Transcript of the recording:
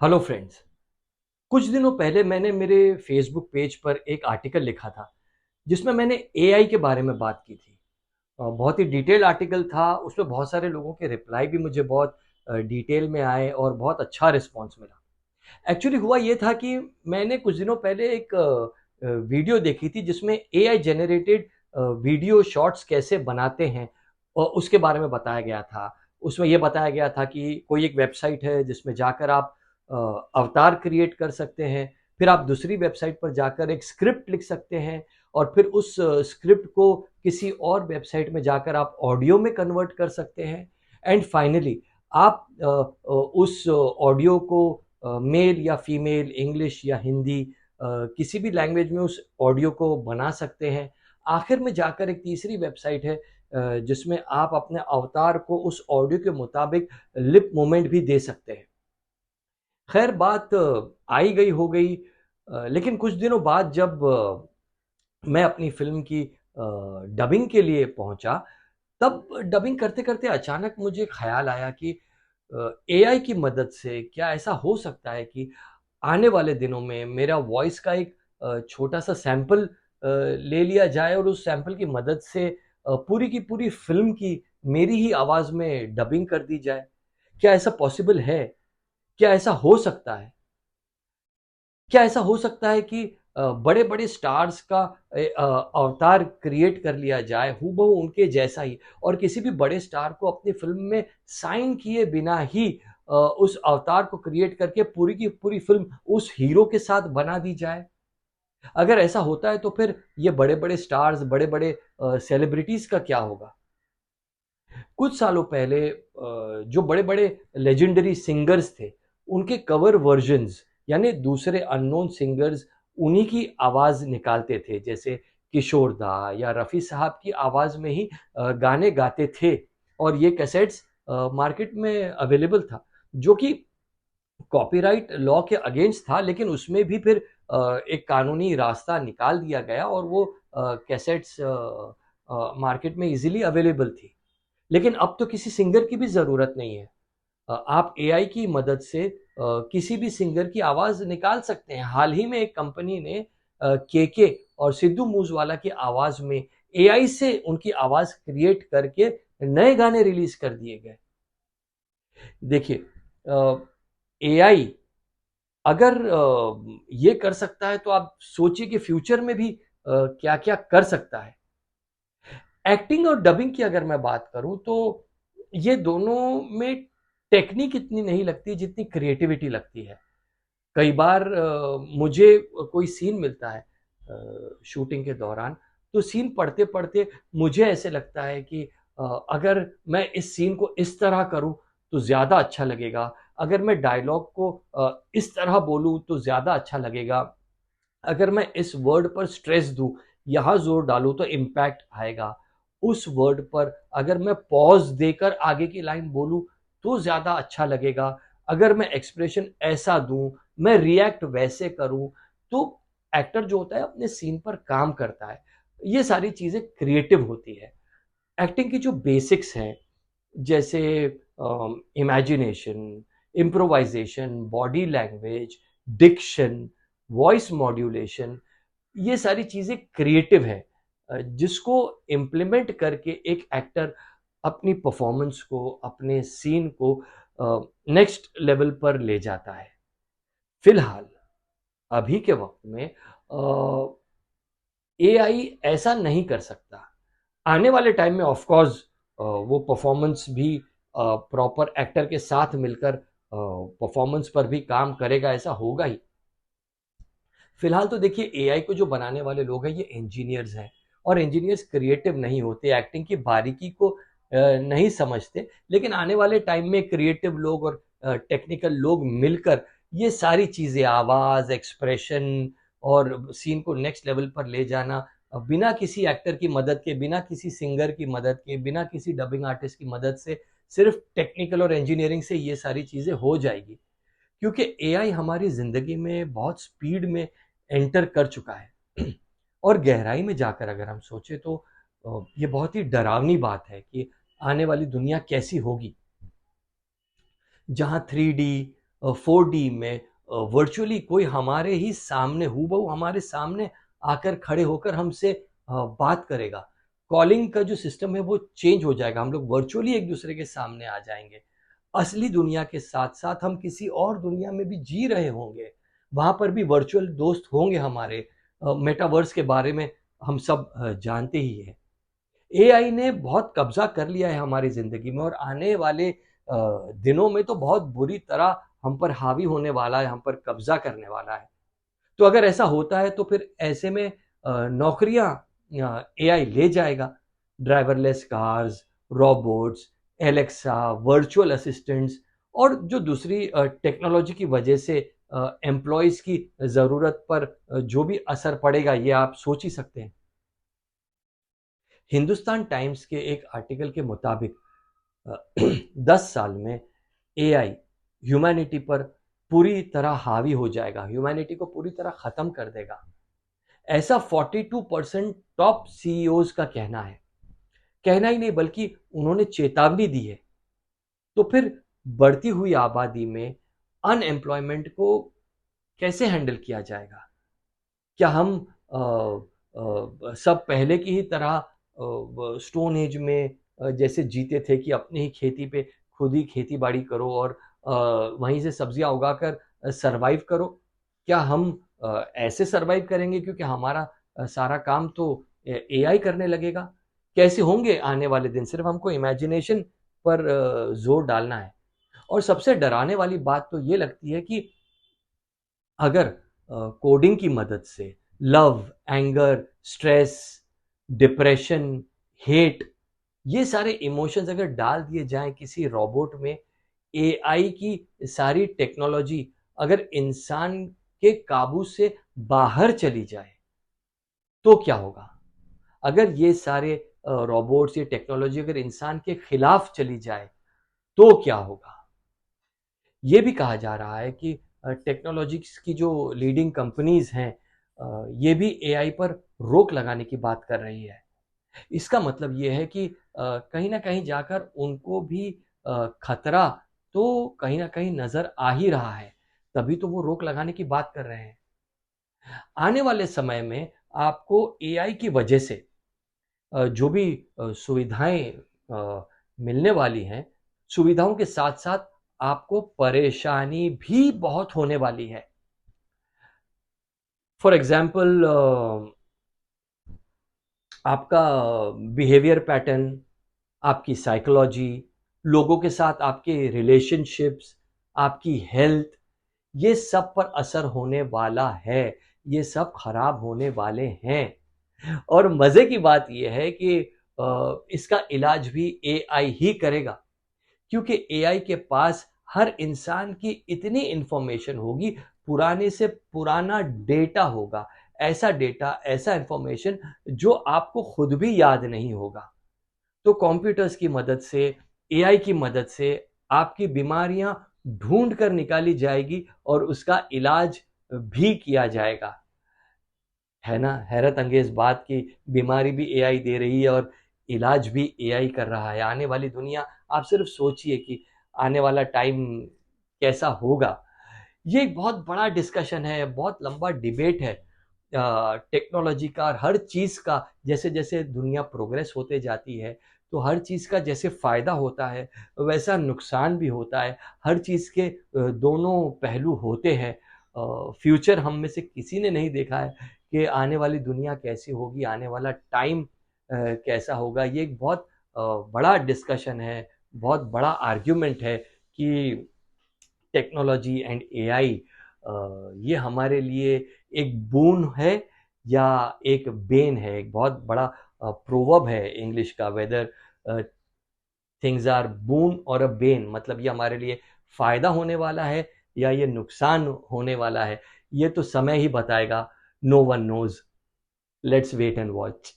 Hello friends. कुछ दिनों पहले मैंने मेरे फेसबुक पेज पर एक आर्टिकल लिखा था जिसमें मैंने एआई के बारे में बात की थी। बहुत ही डिटेल आर्टिकल था। उसमें बहुत सारे लोगों के रिप्लाई भी मुझे बहुत डिटेल में आए और बहुत अच्छा रिस्पॉन्स मिला। एक्चुअली हुआ ये था कि मैंने कुछ दिनों पहले एक वीडियो देखी थी जिसमें एआई जनरेटेड वीडियो शॉर्ट्स कैसे बनाते हैं और उसके बारे में बताया गया था। उसमें ये बताया गया था कि कोई एक वेबसाइट है जिसमें जाकर आप अ, अवतार क्रिएट कर सकते हैं। फिर आप दूसरी वेबसाइट पर जाकर एक स्क्रिप्ट लिख सकते हैं और फिर उस स्क्रिप्ट को किसी और वेबसाइट में जाकर आप ऑडियो में कन्वर्ट कर सकते हैं। एंड फाइनली आप उस ऑडियो को मेल या फीमेल, इंग्लिश या हिंदी, किसी भी लैंग्वेज में उस ऑडियो को बना सकते हैं। आखिर में जाकर एक तीसरी वेबसाइट है जिसमें आप अपने अवतार को उस ऑडियो के मुताबिक लिप मूवमेंट भी दे सकते हैं। खैर बात आई गई हो गई। लेकिन कुछ दिनों बाद जब मैं अपनी फ़िल्म की डबिंग के लिए पहुँचा, तब डबिंग करते-करते अचानक मुझे ख़्याल आया कि एआई की मदद से क्या ऐसा हो सकता है कि आने वाले दिनों में मेरा वॉइस का एक छोटा-सा सैंपल ले लिया जाए और उस सैंपल की मदद से पूरी की पूरी फ़िल्म की मेरी ही आवाज़ में डबिंग कर दी जाए। क्या ऐसा पॉसिबल है? क्या ऐसा हो सकता है? क्या ऐसा हो सकता है कि बड़े-बड़े स्टार्स का अवतार क्रिएट कर लिया जाए हूबहू उनके जैसा ही और किसी भी बड़े स्टार को अपनी फ़िल्म में साइन किए बिना ही उस अवतार को क्रिएट करके पूरी की पूरी फ़िल्म उस हीरो के साथ बना दी जाए? अगर ऐसा होता है तो फिर ये बड़े-बड़े स्टार्स, बड़े-बड़े सेलिब्रिटीज़ का क्या होगा? कुछ सालों पहले जो बड़े-बड़े लेजेंडरी सिंगर्स थे, उनके कवर वर्जन्स यानी दूसरे अननोन सिंगर्स उन्हीं की आवाज़ निकालते थे। जैसे किशोर दा या रफ़ी साहब की आवाज़ में ही गाने गाते थे और ये कैसेट्स मार्केट में अवेलेबल था, जो कि कॉपीराइट लॉ के अगेंस्ट था, लेकिन उसमें भी फिर एक कानूनी रास्ता निकाल दिया गया और वो कैसेट्स मार्केट में ईज़िली अवेलेबल थी। लेकिन अब तो किसी सिंगर की भी ज़रूरत नहीं है। आप एआई की मदद से किसी भी सिंगर की आवाज़ निकाल सकते हैं। हाल ही में एक कंपनी ने केके और सिद्धू मूसेवाला की आवाज़ में एआई से उनकी आवाज़ क्रिएट करके नए गाने रिलीज़ कर दिए गए। देखिए, एआई अगर ये कर सकता है तो आप सोचिए कि फ्यूचर में भी क्या-क्या कर सकता है। एक्टिंग और डबिंग की अगर मैं बात करूँ तो ये दोनों में टेक्निक इतनी नहीं लगती जितनी क्रिएटिविटी लगती है। कई बार मुझे कोई सीन मिलता है शूटिंग के दौरान, तो सीन पढ़ते-पढ़ते मुझे ऐसे लगता है कि अगर मैं इस सीन को इस तरह करूँ तो ज़्यादा अच्छा लगेगा। अगर मैं डायलॉग को इस तरह बोलूँ तो ज़्यादा अच्छा लगेगा। अगर मैं इस वर्ड पर स्ट्रेस दूँ, यहाँ ज़ोर डालूँ तो इम्पैक्ट आएगा। उस वर्ड पर अगर मैं पॉज़ देकर आगे की लाइन बोलूँ, तो ज़्यादा अच्छा लगेगा। अगर मैं एक्सप्रेशन ऐसा दूँ, मैं रिएक्ट वैसे करूँ, तो एक्टर जो होता है अपने सीन पर काम करता है। ये सारी चीज़ें क्रिएटिव होती है। एक्टिंग की जो बेसिक्स हैं, जैसे imagination, improvisation, body language, diction, voice modulation, ये सारी चीज़ें क्रिएटिव है जिसको इम्प्लीमेंट करके एक एक्टर अपनी परफॉर्मेंस को, अपने सीन को नेक्स्ट लेवल पर ले जाता है। फिलहाल अभी के वक़्त में एआई ऐसा नहीं कर सकता। आने वाले टाइम में ऑफ कोर्स वो परफॉर्मेंस भी प्रॉपर एक्टर के साथ मिलकर परफॉर्मेंस पर भी काम करेगा, ऐसा होगा ही। फिलहाल तो देखिए एआई को जो बनाने वाले लोग हैं ये इंजीनियर्स हैं और इंजीनियर्स क्रिएटिव नहीं होते, एक्टिंग की बारीकी को नहीं समझते। लेकिन आने वाले टाइम में क्रिएटिव लोग और टेक्निकल लोग मिलकर ये सारी चीज़ें आवाज़, एक्सप्रेशन और सीन को नेक्स्ट लेवल पर ले जाना बिना किसी एक्टर की मदद के, बिना किसी सिंगर की मदद के, बिना किसी डबिंग आर्टिस्ट की मदद से, सिर्फ टेक्निकल और इंजीनियरिंग से ये सारी चीज़ें हो जाएगी। क्योंकि एआई हमारी ज़िंदगी में बहुत स्पीड में एंटर कर चुका है और गहराई में जाकर अगर हम सोचें तो ये बहुत ही डरावनी बात है कि आने वाली दुनिया कैसी होगी, जहाँ 3D 4D में वर्चुअली कोई हमारे ही सामने हूबहू हमारे सामने आकर खड़े होकर हमसे बात करेगा। कॉलिंग का जो सिस्टम है वो चेंज हो जाएगा, हम लोग वर्चुअली एक दूसरे के सामने आ जाएंगे। असली दुनिया के साथ साथ हम किसी और दुनिया में भी जी रहे होंगे, वहाँ पर भी वर्चुअल दोस्त होंगे हमारे। मेटावर्स के बारे में हम सब जानते ही हैं। एआई ने बहुत कब्जा कर लिया है हमारी ज़िंदगी में और आने वाले दिनों में तो बहुत बुरी तरह हम पर हावी होने वाला है, हम पर कब्जा करने वाला है। तो अगर ऐसा होता है तो फिर ऐसे में नौकरियां एआई ले जाएगा। Driverless cars, robots, Alexa, virtual assistants और जो दूसरी टेक्नोलॉजी की वजह से एम्प्लॉयज़ की ज़रूरत पर जो भी असर पड़ेगा ये आप सोच ही सकते हैं। हिंदुस्तान टाइम्स के एक आर्टिकल के मुताबिक 10 साल में एआई ह्यूमैनिटी पर पूरी तरह हावी हो जाएगा, ह्यूमैनिटी को पूरी तरह खत्म कर देगा, ऐसा 42% टॉप सीईओज का कहना है। कहना ही नहीं बल्कि उन्होंने चेतावनी दी है। तो फिर बढ़ती हुई आबादी में अनएम्प्लॉयमेंट को कैसे हैंडल किया जाएगा? क्या हम सब पहले की ही तरह स्टोन एज में जैसे जीते थे कि अपनी ही खेती पे खुद ही खेती बाड़ी करो और वहीं से सब्जियां उगाकर सरवाइव करो? क्या हम ऐसे सरवाइव करेंगे क्योंकि हमारा सारा काम तो एआई करने लगेगा? कैसे होंगे आने वाले दिन? सिर्फ हमको इमेजिनेशन पर जोर डालना है। और सबसे डराने वाली बात तो ये लगती है कि अगर कोडिंग की मदद से love, anger, stress, depression, hate ये सारे इमोशंस अगर डाल दिए जाएं किसी रोबोट में, एआई की सारी टेक्नोलॉजी अगर इंसान के काबू से बाहर चली जाए तो क्या होगा? अगर ये सारे रोबोट्स, ये टेक्नोलॉजी अगर इंसान के खिलाफ चली जाए तो क्या होगा? ये भी कहा जा रहा है कि टेक्नोलॉजिक्स की जो लीडिंग कंपनीज हैं ये भी एआई पर रोक लगाने की बात कर रही है। इसका मतलब ये है कि कहीं ना कहीं जाकर उनको भी खतरा तो कहीं ना कहीं नजर आ ही रहा है, तभी तो वो रोक लगाने की बात कर रहे हैं। आने वाले समय में आपको एआई की वजह से जो भी सुविधाएं मिलने वाली हैं, सुविधाओं के साथ साथ आपको परेशानी भी बहुत होने वाली है। फॉर एग्जाम्पल आपका बिहेवियर पैटर्न, आपकी साइकोलॉजी, लोगों के साथ आपके रिलेशनशिप्स, आपकी हेल्थ, ये सब पर असर होने वाला है। ये सब खराब होने वाले हैं। और मजे की बात यह है कि इसका इलाज भी एआई ही करेगा, क्योंकि एआई के पास हर इंसान की इतनी इंफॉर्मेशन होगी, पुराने से पुराना डेटा होगा, ऐसा डेटा, ऐसा इंफॉर्मेशन जो आपको खुद भी याद नहीं होगा। तो कंप्यूटर्स की मदद से, एआई की मदद से आपकी बीमारियां ढूंढ कर निकाली जाएगी और उसका इलाज भी किया जाएगा। है ना हैरत अंगेज बात की बीमारी भी एआई दे रही है और इलाज भी एआई कर रहा है। आने वाली दुनिया आप सिर्फ सोचिए कि आने वाला टाइम कैसा होगा। ये एक बहुत बड़ा डिस्कशन है, बहुत लंबा डिबेट है टेक्नोलॉजी का और हर चीज़ का। जैसे जैसे दुनिया प्रोग्रेस होते जाती है तो हर चीज़ का जैसे फ़ायदा होता है वैसा नुकसान भी होता है। हर चीज़ के दोनों पहलू होते हैं। फ्यूचर हम में से किसी ने नहीं देखा है कि आने वाली दुनिया कैसी होगी, आने वाला टाइम कैसा होगा। ये एक बहुत बड़ा डिस्कशन है, बहुत बड़ा आर्ग्यूमेंट है कि टेक्नोलॉजी एंड एआई ये हमारे लिए एक बून है या एक बेन है। एक बहुत बड़ा प्रोवर्ब है इंग्लिश का, वेदर थिंग्स आर बून और अ बेन, मतलब ये हमारे लिए फायदा होने वाला है या ये नुकसान होने वाला है, ये तो समय ही बताएगा। No one knows, let's wait and watch.